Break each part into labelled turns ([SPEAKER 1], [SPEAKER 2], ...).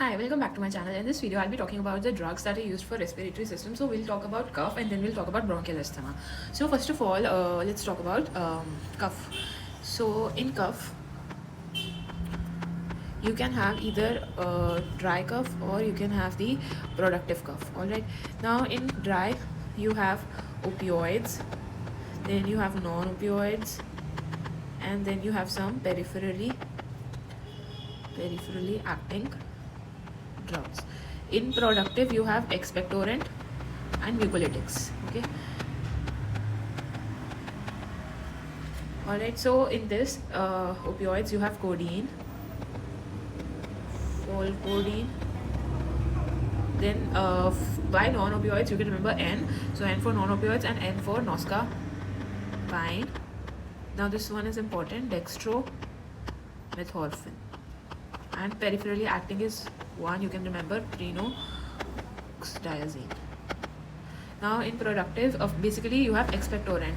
[SPEAKER 1] Hi, welcome back to my channel. In this video, I'll be talking about the drugs that are used for respiratory system. So we'll talk about cough and then we'll talk about bronchial asthma. So first of all, let's talk about cough. So in cough, you can have either dry cough or you can have the productive cough. All right. Now in dry, you have opioids, then you have non-opioids, and then you have some peripherally acting drugs. In productive, you have expectorant and mucolytics. Okay. Alright, so in this opioids, you have codeine, codeine. Then by non-opioids, you can remember N. So N for non-opioids and N for noscapine. Now this one is important, dextromethorphan. And peripherally acting is one, you can remember, prenoxdiazine. Now in productive, basically you have expectorant.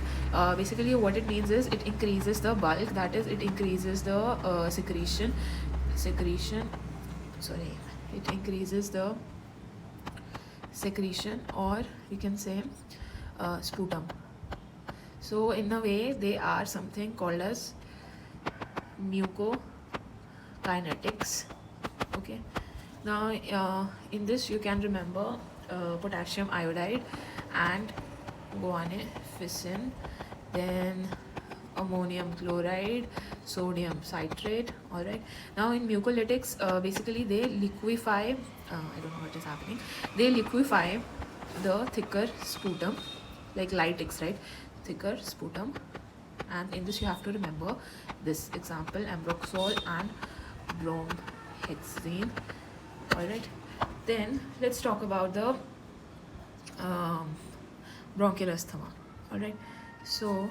[SPEAKER 1] Basically what it means is it increases the bulk, that is it increases the secretion, it increases the secretion, or we can say sputum. So in a way they are something called as mucokinetics. Okay. Now in this you can remember potassium iodide and guanfacine, then ammonium chloride, sodium citrate. All right. Now in mucolytics, basically they liquefy, I don't know what is happening, they liquefy the thicker sputum, like lytics, right? Thicker sputum. And in this you have to remember this example, ambroxol and bromhexine. All right. Then let's talk about the bronchial asthma. All right. So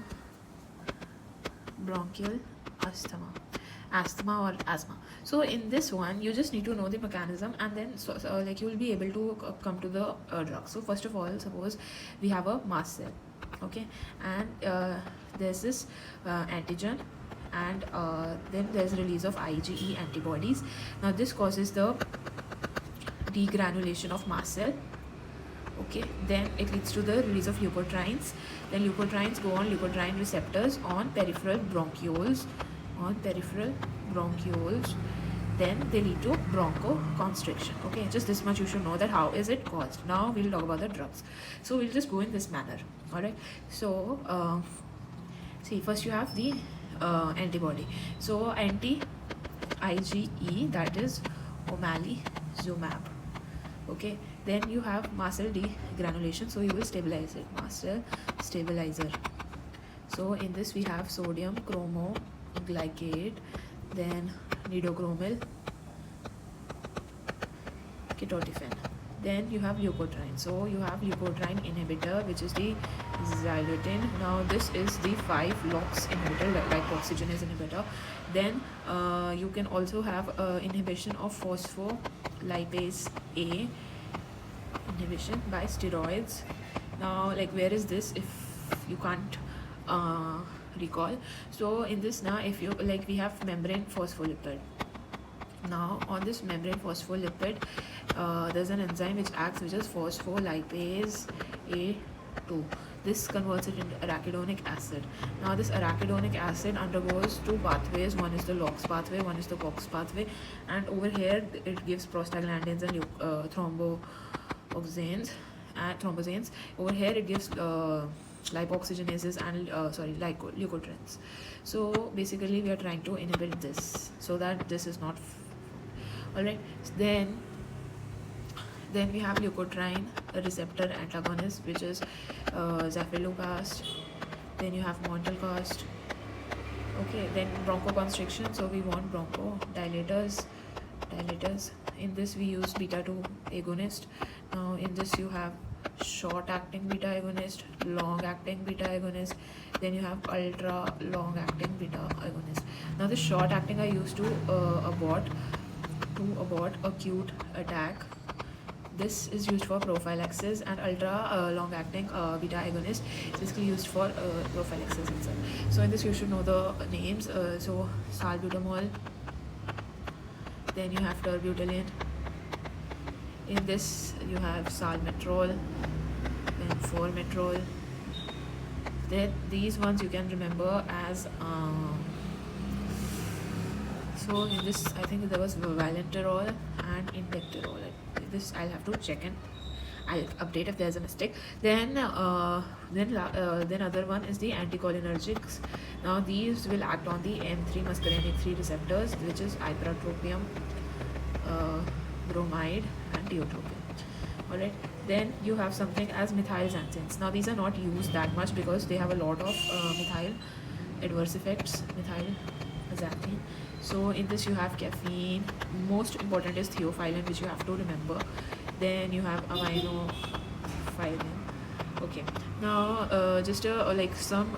[SPEAKER 1] bronchial asthma or asthma. So in this one, you just need to know the mechanism, and then like you will be able to come to the drug. So first of all, suppose we have a mast cell, okay, and there's this antigen, and then there's release of IgE antibodies. Now this causes the degranulation of mast cell. Okay, then it leads to the release of leukotrienes. Then leukotrienes go on leukotriene receptors on peripheral bronchioles, then they lead to bronchoconstriction. Okay, just this much you should know, that how is it caused. Now we'll talk about the drugs. So we'll just go in this manner. All right. So see, first you have the antibody. So anti-IgE, that is omalizumab. Okay, then you have mast cell degranulation, so you will stabilize it, mast cell stabilizer. So in this we have sodium chromoglycate, then nidochromyl ketotifen. Then you have leukotriene. So you have leukotriene inhibitor, which is the xylitine. Now this is the 5-LOX inhibitor, like oxygenase inhibitor. Then you can also have inhibition of phospholipase A, inhibition by steroids. Now, like, where is this, if you can't recall? So in this, now if you like, we have membrane phospholipid. Now on this membrane phospholipid, there's an enzyme which acts, which is phospholipase A2. This converts it into arachidonic acid. Now this arachidonic acid undergoes two pathways. One is the LOX pathway, one is the COX pathway, and over here it gives prostaglandins and thromboxanes. Over here it gives lipoxygenases and leukotrienes. So basically we are trying to inhibit this so that this is not all right. Then we have leukotriene receptor antagonist, which is zafirlukast. Then you have montelukast. Okay, then bronchoconstriction, so we want bronchodilators. In this we use beta-2 agonist. Now in this you have short-acting beta agonist, long-acting beta agonist, then you have ultra-long-acting beta agonist. Now the short-acting are used to abort acute attack. This is used for prophylaxis, and ultra long-acting beta agonist is basically used for prophylaxis itself. So in this you should know the names. So salbutamol, then you have terbutaline, In this you have salmeterol, then formoterol. Then these ones you can remember as so in this I think there was valenterol and indecterol. This I'll have to check and I'll update if there's a mistake. Then other one is the anticholinergics. Now these will act on the M3 muscarinic 3 receptors, which is ipratropium, bromide, and tiotropium. Alright. Then you have something as methylxanthines. Now these are not used that much because they have a lot of methyl adverse effects. Methylxanthine. So in this you have caffeine. Most important is theophylline, which you have to remember. Then you have aminophylline. Okay. Now just like some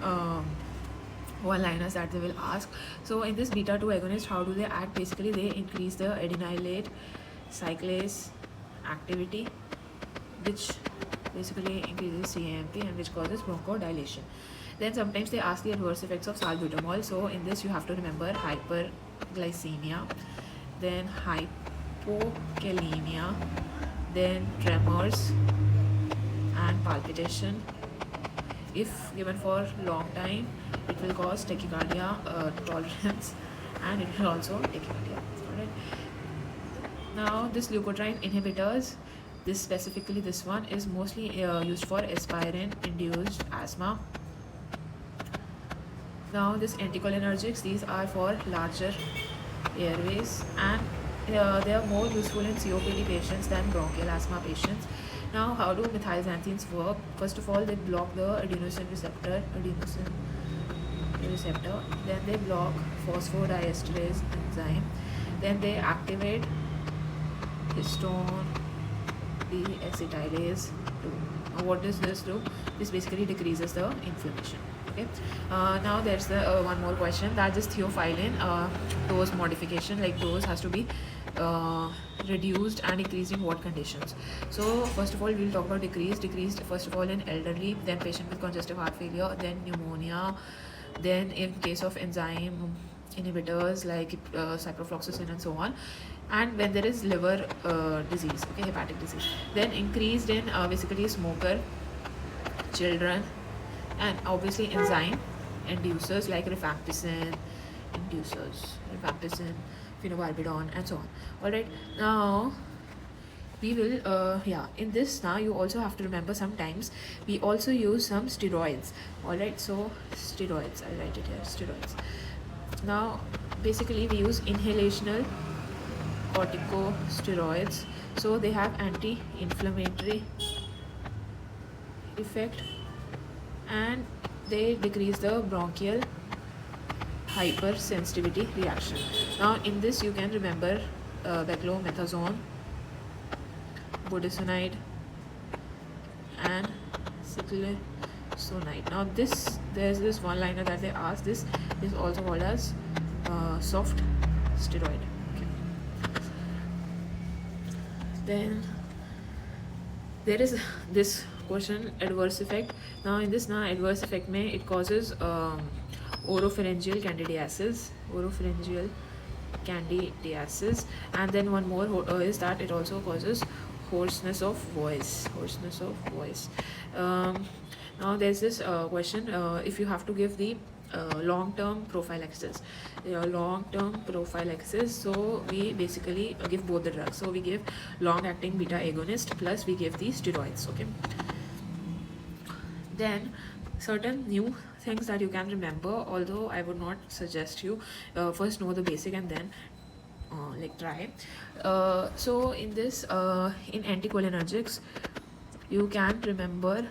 [SPEAKER 1] one-liners that they will ask. So in this beta 2 agonist, how do they act? Basically they increase the adenylate cyclase activity, which basically increases CAMP and which causes bronchodilation. Then sometimes they ask the adverse effects of salbutamol. So in this you have to remember hyperglycemia, then hypokalemia, then tremors and palpitation. If given for long time, it will cause tachycardia tolerance and it will also tachycardia. Alright. Now this leukotriene inhibitors, this specifically this one is mostly used for aspirin induced asthma. Now this anticholinergics, these are for larger airways and they are more useful in COPD patients than bronchial asthma patients. Now how do methylxanthines work? First of all, they block the adenosine receptor, then they block phosphodiesterase enzyme, then they activate histone deacetylase 2. What does this do? This basically decreases the inflammation. Okay. Now there's the one more question, that is theophylline dose modification, like dose has to be reduced and increased in what conditions. So first of all we'll talk about decreased first of all in elderly, then patient with congestive heart failure, then pneumonia, then in case of enzyme inhibitors like ciprofloxacin and so on, and when there is liver disease, okay, hepatic disease. Then increased in basically smoker, children, and obviously enzyme inducers like rifampicin, phenobarbital, and so on. Alright, now we will in this now you also have to remember sometimes we also use some steroids. Alright, so steroids, I'll write it here, steroids. Now basically we use inhalational corticosteroids, so they have anti-inflammatory effect and they decrease the bronchial hypersensitivity reaction. Now in this you can remember beclomethasone, budesonide, and cyclosonide. Now there's this one liner that they ask, this is also called as soft steroid. Okay. Then there is this question, adverse effect. Now in this adverse effect may it causes oropharyngeal candidiasis, and then one more is that it also causes hoarseness of voice. Now there's this question, if you have to give the long-term prophylaxis, so we basically give both the drugs. So we give long-acting beta agonist plus we give the steroids. Okay. Then certain new things that you can remember, although I would not suggest you first know the basic and then like try. So in this in anticholinergics you can remember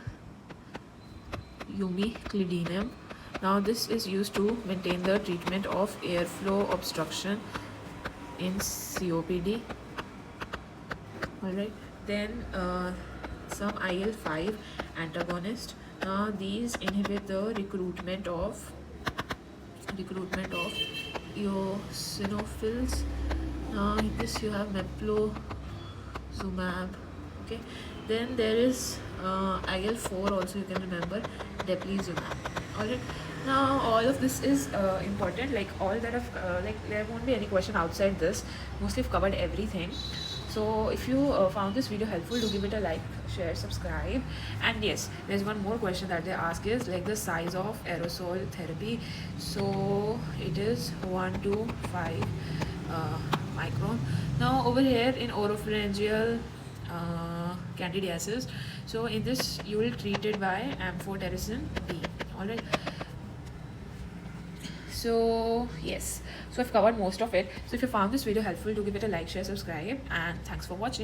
[SPEAKER 1] umeclidinium. Now this is used to maintain the treatment of airflow obstruction in COPD. Alright, then some IL-5 antagonist. Now these inhibit the recruitment of eosinophils. Now in this you have meplozumab. Okay, then there is IL-4 also you can remember, deplizumab. Alright, now all of this is important, like all that have like there won't be any question outside this, mostly I've covered everything. So if you found this video helpful, do give it a like, share, subscribe. And yes, there's one more question that they ask is like the size of aerosol therapy. So it is 1 to 5 micron. Now over here in oropharyngeal candidiasis, so in this you will treat it by amphotericin B. All right. So yes, so I've covered most of it. So if you found this video helpful, do give it a like, share, subscribe, and thanks for watching.